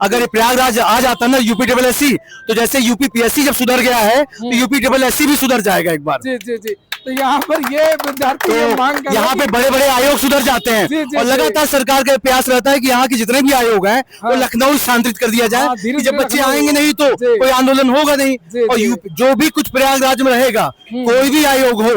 अगर ये प्रयागराज आ जाता ना यूपी डबल एस सी, तो जैसे यूपी पीएससी जब सुधर गया है तो यूपी डबल एस सी भी सुधर जाएगा एक बार। जी जी जी। तो यहाँ पर ये विद्यार्थी ये मांग कर तो यहाँ पे बड़े बड़े आयोग सुधर जाते हैं जी, जी, और लगातार सरकार का प्रयास रहता है कि यहाँ के जितने भी आयोग हैं वो लखनऊ स्थानांतरित कर दिया जाए। हाँ, धीरे कि जब धीरे बच्चे लखनऊ- आएंगे नहीं तो जी। कोई आंदोलन होगा नहीं। जी, और जी। जो भी कुछ प्रयागराज में रहेगा, कोई भी आयोग हो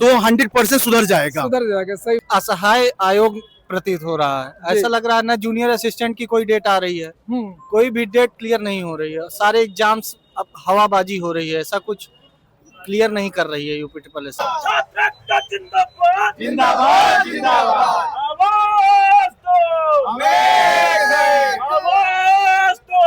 तो 100% सुधर जाएगा। सुधर जाएगा। सही। असहाय आयोग प्रतीत हो रहा है। जी। ऐसा लग रहा है ना जूनियर असिस्टेंट की कोई डेट आ रही है, कोई भी डेट क्लियर नहीं हो रही है। सारे एग्जाम्स अब हवाबाजी हो रही है, ऐसा कुछ क्लियर नहीं कर रही है यूपी ट्रिपल एस। जिंदाबाद जिंदाबाद जिंदाबाद, आवाज दो आवाज दो,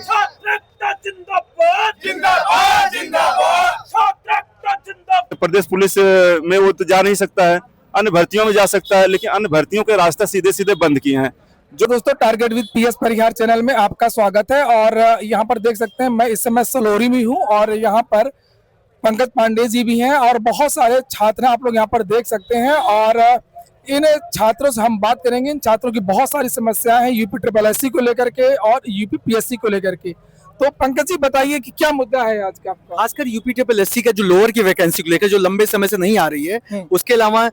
छात्रता जिंदाबाद जिंदाबाद जिंदाबाद, छात्रता जिंदाबाद। प्रदेश पुलिस में वो तो जा नहीं सकता है, अन्य भर्तियों में जा सकता है, लेकिन अन्य भर्तियों के रास्ते सीधे सीधे बंद किए हैं। जो दोस्तों target with PS Parihar channel में आपका स्वागत है। और यहाँ पर देख सकते हैं मैं इस समय सलोरी में हूँ और यहाँ पर पंकज पांडे जी भी हैं और बहुत सारे छात्र हैं, आप लोग यहाँ पर देख सकते हैं। और इन छात्रों से हम बात करेंगे। इन छात्रों की बहुत सारी समस्याएं हैं यूपी ट्रिपल एससी को लेकर के और यूपी पीएससी को लेकर के। तो पंकज जी बताइए कि क्या मुद्दा है आज का आपका? खासकर यूपी ट्रिपल एससी का जो लोअर की वैकेंसी को लेकर जो लंबे समय से नहीं आ रही है, उसके अलावा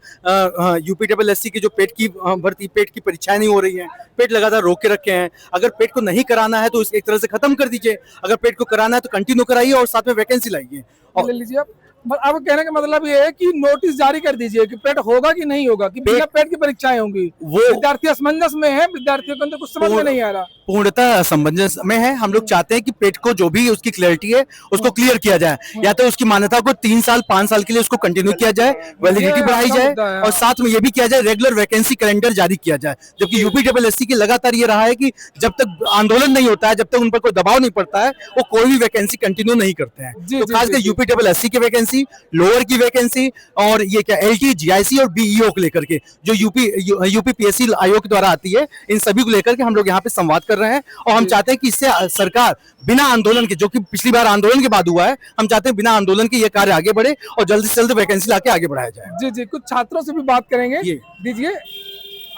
यूपी ट्रिपल एससी की जो पेट की भर्ती, पेट की परीक्षाएं नहीं हो रही हैं, पेट लगातार रोक के रखे हैं। अगर पेट को नहीं कराना है तो इस एक तरह से खत्म कर दीजिए, अगर पेट को कराना है तो कंटिन्यू कराइए और साथ में वैकेंसी लाइए। ले लीजिए आप। अब कहने का मतलब ये है कि नोटिस जारी कर दीजिए कि पेट होगा कि नहीं होगा, कि बिना पेट की परीक्षाएं होंगी। वो विद्यार्थी असमंजस में है, विद्यार्थियों के अंदर कुछ समझ में नहीं आ रहा। पूर्णतः असमंजस में है। हम लोग चाहते हैं कि पेट को जो भी उसकी क्लैरिटी है उसको क्लियर किया जाए, या तो उसकी मान्यता को 3 साल 5 साल के लिए उसको कंटिन्यू किया जाए, वैलिडिटी बढ़ाई जाए और साथ में ये भी किया जाए रेगुलर वैकेंसी कैलेंडर जारी किया जाए। जबकि यूपी ट्रिपल एससी की लगातार ये रहा है कि जब तक आंदोलन नहीं होता है, जब तक उन पर कोई दबाव नहीं पड़ता है, वो कोई भी वैकेंसी कंटिन्यू नहीं करते हैं। तो खासकर यूपी ट्रिपल एससी की वैकेंसी, लोअर की वैकेंसी और ये क्या एलटी, जीआईसी और बीईओ को लेकर के जो यूपी पीएससी आयोग द्वारा आती है, इन सभी को लेकर के हम लोग यहाँ पे संवाद कर रहे हैं। और हम चाहते हैं कि इससे सरकार बिना आंदोलन के, जो कि पिछली बार आंदोलन के बाद हुआ है, हम चाहते हैं बिना आंदोलन के ये कार्य आगे बढ़े और जल्दी से जल्द वैकेंसी लाके आगे बढ़ाया जाए। जी जी। कुछ छात्रों से भी बात करेंगे, दीजिए।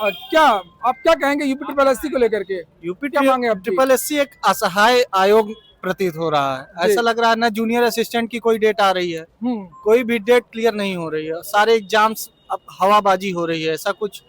क्या आप क्या कहेंगे यूपी ट्रिपल एससी को लेकर के? यूपी क्या मांगे आपकी? ट्रिपल एससी एक असहाय आयोग प्रतीत हो रहा है। ऐसा लग रहा है ना जूनियर असिस्टेंट की कोई डेट आ रही है, कोई भी डेट क्लियर नहीं हो रही है। सारे एग्जाम्स अब हवाबाजी हो रही है, ऐसा कुछ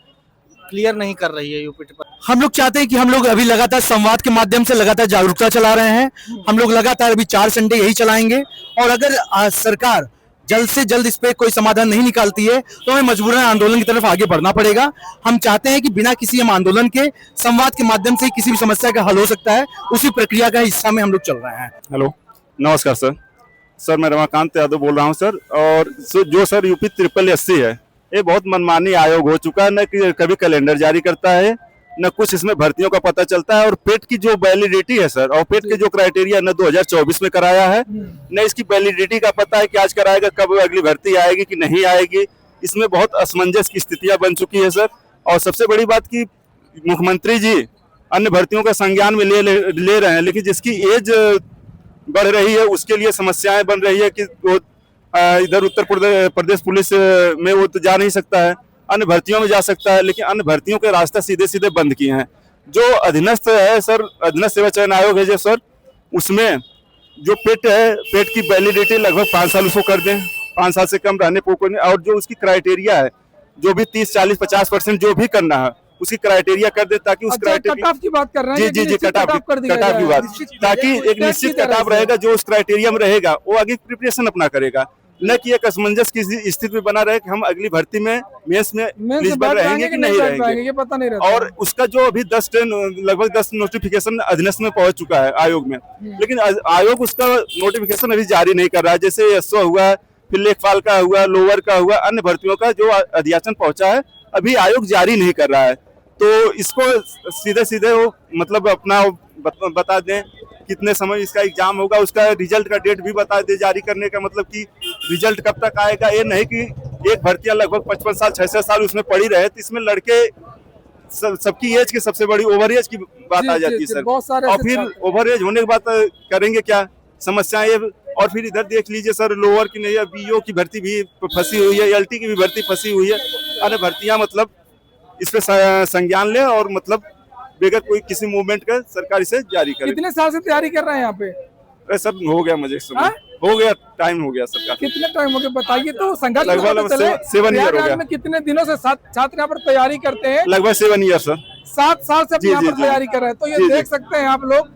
क्लियर नहीं कर रही है यूपी ट्रिपल। हम लोग चाहते हैं कि हम लोग अभी लगातार संवाद के माध्यम से लगातार जागरूकता चला रहे हैं। हम लोग लगातार अभी 4 संडे यही चलाएंगे और अगर सरकार जल्द से जल्द इस पे कोई समाधान नहीं निकालती है तो हमें मजबूरन आंदोलन की तरफ आगे बढ़ना पड़ेगा। हम चाहते हैं कि बिना किसी हम आंदोलन के संवाद के माध्यम से किसी भी समस्या का हल हो सकता है, उसी प्रक्रिया का हिस्सा में हम लोग चल रहे हैं। हेलो, नमस्कार सर मैं रमाकांत यादव बोल रहा हूं सर। और जो सर यूपी ट्रिपल एससी है, ये बहुत मनमानी आयोग हो चुका है। न कि कभी कैलेंडर जारी करता है, न कुछ इसमें भर्तियों का पता चलता है। और पेट की जो वैलिडिटी है सर, और पेट के जो क्राइटेरिया न 2024 में कराया है, न इसकी वैलिडिटी का पता है कि आज कराएगा, कब अगली भर्ती आएगी कि नहीं आएगी। इसमें बहुत असमंजस की स्थितियां बन चुकी है सर। और सबसे बड़ी बात कि मुख्यमंत्री जी अन्य भर्तियों का संज्ञान में ले रहे हैं, लेकिन जिसकी एज बढ़ रही है उसके लिए समस्याएं बन रही है कि वो इधर उत्तर प्रदेश पुलिस में वो तो जा नहीं सकता है, अन्य भर्तियों में जा सकता है, लेकिन अन्य भर्तियों के रास्ते सीधे सीधे बंद किए हैं। जो अधीनस्थ है सर, अधीनस्थ सेवा चयन आयोग है जो सर, उसमें जो पेट है, पेट की वैलिडिटी लगभग 5 साल उसको कर दें, 5 साल से कम रहने को नहीं। और जो उसकी क्राइटेरिया है, जो भी 30, 40, 50% जो भी करना है उसकी क्राइटेरिया कर दे, ताकि उस क्राइटेरिया कट ऑफ की बात कर रहे हैं। जी कट ऑफ की बात, ताकि एक निश्चित कट ऑफ रहेगा जो उस क्राइटेरिया में रहेगा, वो आगे प्रिपरेशन अपना करेगा। न कि एक असमंजस की स्थिति में बना रहे कि हम अगली भर्ती में मेंस में एलिजिबल रहेंगे कि नहीं रहेंगे, ये पता नहीं रहता। और उसका जो अभी लगभग 10 नोटिफिकेशन अधीनस्थ में पहुंच चुका है आयोग में, लेकिन आयोग उसका नोटिफिकेशन अभी जारी नहीं कर रहा है। जैसे एसओ हुआ, फिर लेखपाल का हुआ, लोअर का हुआ, अन्य भर्तियों का जो अधियाचन पहुंचा है अभी आयोग जारी नहीं कर रहा है। तो इसको सीधे सीधे वो मतलब अपना बता दें कितने समय इसका एग्जाम होगा, उसका रिजल्ट का डेट भी बता दे जारी करने का, मतलब कि रिजल्ट कब तक आएगा। ये नहीं कि एक भर्तियां लगभग 55 साल 66 साल उसमें पड़ी रहे, तो इसमें लड़के सबकी एज की सबसे बड़ी ओवर एज की बात आ जाती है सर। और फिर ओवर एज होने के बाद करेंगे क्या, समस्याएं। और फिर इधर देख लीजिए सर, लोअर की नहीं है, बीओ की भर्ती भी फंसी हुई है, एलटी की भी भर्ती फंसी हुई है। अन्य भर्तियां मतलब इस पे संज्ञान ले और मतलब बगैर कोई किसी मूवमेंट का सरकार इसे जारी करे। कितने साल से तैयारी कर रहे हैं यहाँ पे? सर हो गया मुझे समय, हाँ? हो गया टाइम हो गया सर। कितने टाइम हो गया बताइए तो, संघर्ष लगभग 7 ईयर हो गया। में कितने दिनों से छात्र यहाँ पर तैयारी करते हैं? लगभग 7 ईयर सर। 7 साल से अपने जी, यहाँ जी, पर जी। तैयारी कर रहे हैं, तो ये जी, जी। देख सकते हैं आप लोग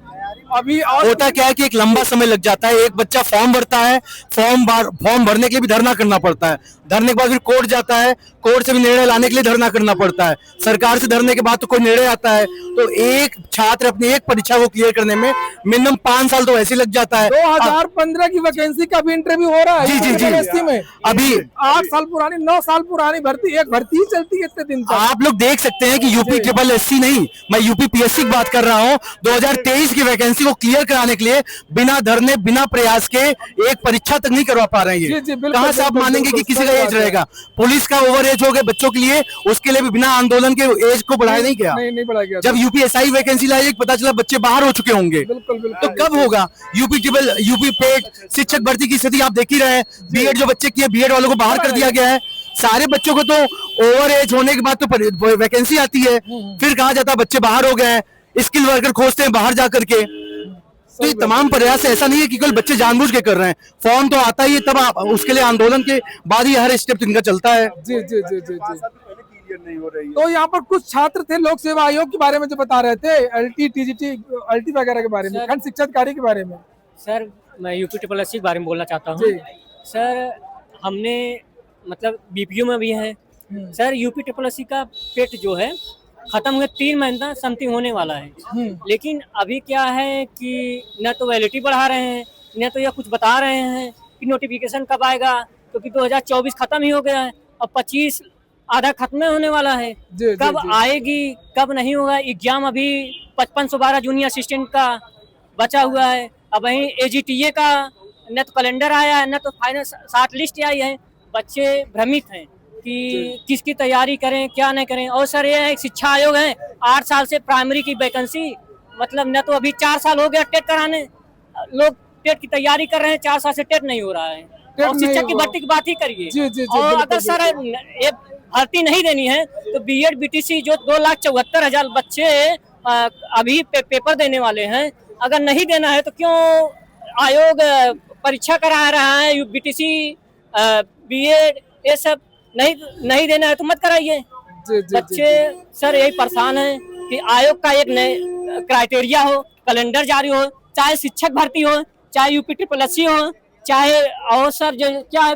अभी। और होता क्या है कि एक लंबा समय लग जाता है, एक बच्चा फॉर्म भरता है, फॉर्म भरने के लिए भी धरना करना पड़ता है, धरने के बाद फिर कोर्ट जाता है, कोर्ट से भी निर्णय लाने के लिए धरना करना पड़ता है, सरकार से धरने के बाद तो कोई निर्णय आता है। तो एक छात्र अपनी एक परीक्षा को क्लियर करने में मिनिमम 5 साल तो ऐसे लग जाता है। 2015 की वैकेंसी का भी इंटरव्यू हो रहा है जी, जी, जी। यूपीएससी में। अभी 8 साल पुरानी 9 साल पुरानी भर्ती, एक भर्ती ही चलती है इतने दिन तक। आप लोग देख सकते हैं कि यूपी ट्रिपल एससी नहीं, मैं यूपी पीएससी की बात कर रहा हूं। 2023 की वैकेंसी को क्लियर कराने के लिए बिना धरने बिना प्रयास के एक परीक्षा तक नहीं करवा पा रहे जी, जी, हैं। बिल्कुल, कहां से आप बिल्कुल, मानेंगे कि बिल्कुल, किसी का सही एज बात है। रहेगा? पुलिस का ओवर एज हो गया बच्चों के लिए, उसके लिए भी बिना आंदोलन के एज को बढ़ाया नहीं गया। नहीं बढ़ाया गया। जब यूपीएसआई वैकेंसी लाई पता चला बच्चे बाहर हो चुके होंगे, बिल्कुल तो बिल्कुल। कब होगा? यूपी पेट शिक्षक भर्ती की स्थिति आप देख ही रहे हैं। बीएड जो बच्चे किए, बीएड वालों को बाहर कर दिया गया है। सारे बच्चों को तो ओवर एज होने के बाद तो वैकेंसी आती है, फिर कहा जाता है बच्चे बाहर हो गए, स्किल वर्कर खोजते हैं बाहर जा करके। तो ये तमाम प्रयास ऐसा नहीं है कि केवल बच्चे जानबूझ के कर रहे हैं, फॉर्म तो आता ही है, तब उसके लिए आंदोलन के बाद ही हर स्टेप इनका चलता है। जी जी जी जी जी। नहीं हो रही है। तो यहाँ पर कुछ छात्र थे लोक सेवा आयोग के बारे में जो बता रहे थे, एलटी टीजीटी एलटी वगैरह के बारे में, खंड शिक्षा अधिकारी के बारे में। सर मैं यूपी ट्रिपल एससी के बारे में बोलना चाहता जी। हूँ। सर हमने मतलब बीपीयू में भी है सर, यूपी ट्रिपल एससी का पेट जो है खत्म हुए 3 महीना समथिंग होने वाला है, लेकिन अभी क्या है कि न तो वैलिडिटी बढ़ा रहे हैं, न तो यह कुछ बता रहे हैं कि नोटिफिकेशन कब आएगा, क्योंकि 2024 खत्म ही हो गया है और 25 आधा खत्म होने वाला है। जी, कब जी। आएगी कब नहीं होगा? एग्जाम अभी 5512 जूनियर असिस्टेंट का बचा हुआ है, अब वहीं एजीटीए का न तो कैलेंडर आया है न तो फाइनल शॉर्ट लिस्ट आई है। बच्चे भ्रमित हैं कि किसकी तैयारी करें क्या नहीं करें। और सर ये है शिक्षा आयोग है, 8 साल से प्राइमरी की वैकेंसी मतलब न तो अभी 4 साल हो गया टेट कराने, लोग टेट की तैयारी कर रहे हैं, 4 साल से टेट नहीं हो रहा है। और शिक्षक की भर्ती की बात ही करिए। जी, जी, जी, और बिल्कुल, अगर सर ये भर्ती नहीं देनी है तो बीएड बीटीसी जो 2,74,000 बच्चे अभी पेपर देने वाले हैं, अगर नहीं देना है तो क्यों आयोग परीक्षा करा रहा है? बीटीसी बीएड ये सब नहीं देना है तो मत कराइए। बच्चे सर यही परेशान है कि आयोग का एक नए क्राइटेरिया हो, कैलेंडर जारी हो, चाहे शिक्षक भर्ती हो, चाहे यूपी ट्रिपल एससी हो, चाहे और सर जो क्या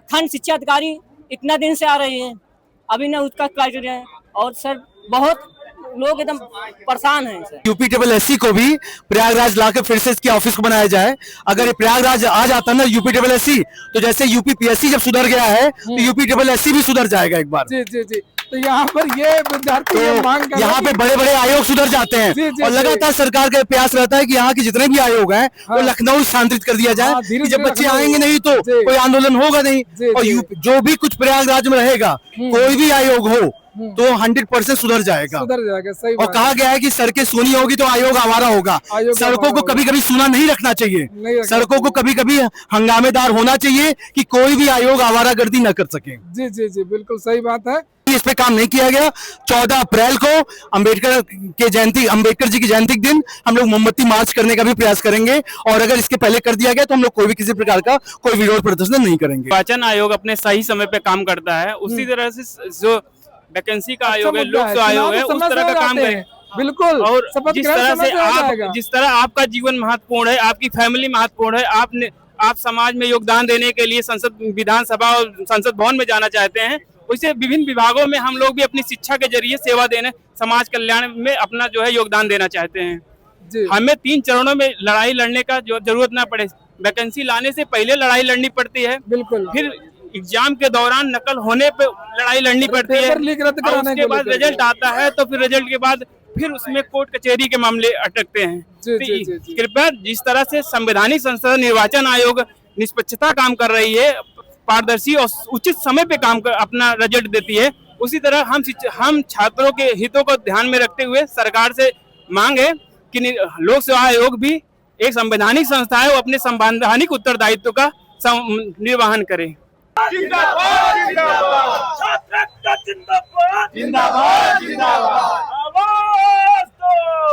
खंड शिक्षा अधिकारी इतना दिन से आ रही है, अभी ना उसका क्राइटेरिया है। और सर बहुत लोग एकदम परेशान हैं सर। यूपी ट्रिपल एससी को भी प्रयागराज लाकर फिर से इसके ऑफिस को बनाया जाए। अगर ये प्रयागराज आ जाता ना यूपी ट्रिपल एससी, तो जैसे यूपी पीएससी जब सुधर गया है तो यूपी ट्रिपल एससी भी सुधर जाएगा एक बार। जी जी जी। तो यहाँ पर ये विद्यार्थी ये मांग कर तो यहाँ पे बड़े बड़े आयोग सुधर जाते हैं जी, जी, और लगातार सरकार का प्रयास रहता है कि यहाँ के जितने भी आयोग हैं वो लखनऊ स्थानांतरित कर दिया जाए। हाँ, धीरे कि जब धीरे बच्चे लखनऊ। आएंगे नहीं तो जी। कोई आंदोलन होगा नहीं। जी, और जी। जो भी कुछ प्रयागराज में रहेगा, कोई भी आयोग हो तो 100% सुधर जाएगा। सुधर जाएगा, सही और बात कहा गया है कि सड़कें सोनी होगी तो आयोग आवारा होगा। आयोग सड़कों आवारा को होगा। कभी कभी सुना नहीं रखना नहीं चाहिए, रखना सड़कों को कभी कभी हंगामेदार होना चाहिए कि कोई भी आयोग आवारागर्दी न कर सके। जी जी जी, बिल्कुल सही बात है। इस पे काम नहीं किया गया। 14 अप्रैल को अंबेडकर जी की जयंती के दिन हम लोग मोमबत्ती मार्च करने का भी प्रयास करेंगे, और अगर इसके पहले कर दिया गया तो हम लोग कोई भी किसी प्रकार का कोई विरोध प्रदर्शन नहीं करेंगे। निर्वाचन आयोग अपने सही समय पे काम करता है, उसी तरह से जो वैकेंसी का आयोग है, लोक सेवा आयोग है, उस तरह का काम करें। बिल्कुल। और शपथ जिस ग्रहण तरह समय से पे आ जाएगा। जिस तरह आपका जीवन महत्वपूर्ण है, आपकी फैमिली महत्वपूर्ण है, आप समाज में योगदान देने के लिए संसद विधानसभा और संसद भवन में जाना चाहते हैं, वैसे विभिन्न विभागों में हम लोग भी अपनी शिक्षा के जरिए सेवा देने, समाज कल्याण में अपना जो है योगदान देना चाहते हैं। जी। हमें 3 चरणों में लड़ाई लड़ने का जो जरूरत ना पड़े। वैकेंसी लाने से पहले लड़ाई लड़नी पड़ती है, बिल्कुल। फिर एग्जाम के दौरान नकल होने पे लड़ाई लड़नी पड़ती है, पेपर लीक रद्द और कराने उसके को बाद लेकर। रिजल्ट आता है तो फिर रिजल्ट के बाद फिर उसमें कोर्ट कचहरी के मामले अटकते हैं। जी, तो जी, जी, जी। कृपया जिस तरह से संवैधानिक संस्था निर्वाचन आयोग निष्पक्षता काम कर रही है, पारदर्शी और उचित समय पे काम कर अपना रिजल्ट देती है, उसी तरह हम छात्रों के हितों को ध्यान में रखते हुए सरकार से मांग है कि लोक सेवा आयोग भी एक संवैधानिक संस्था है, वो अपने संवैधानिक उत्तरदायित्व का निर्वहन करे। जिंदाबाद जिंदाबाद छात्र एकता जिंदाबाद जिंदाबाद जिंदाबाद आवाज जिंदाबाद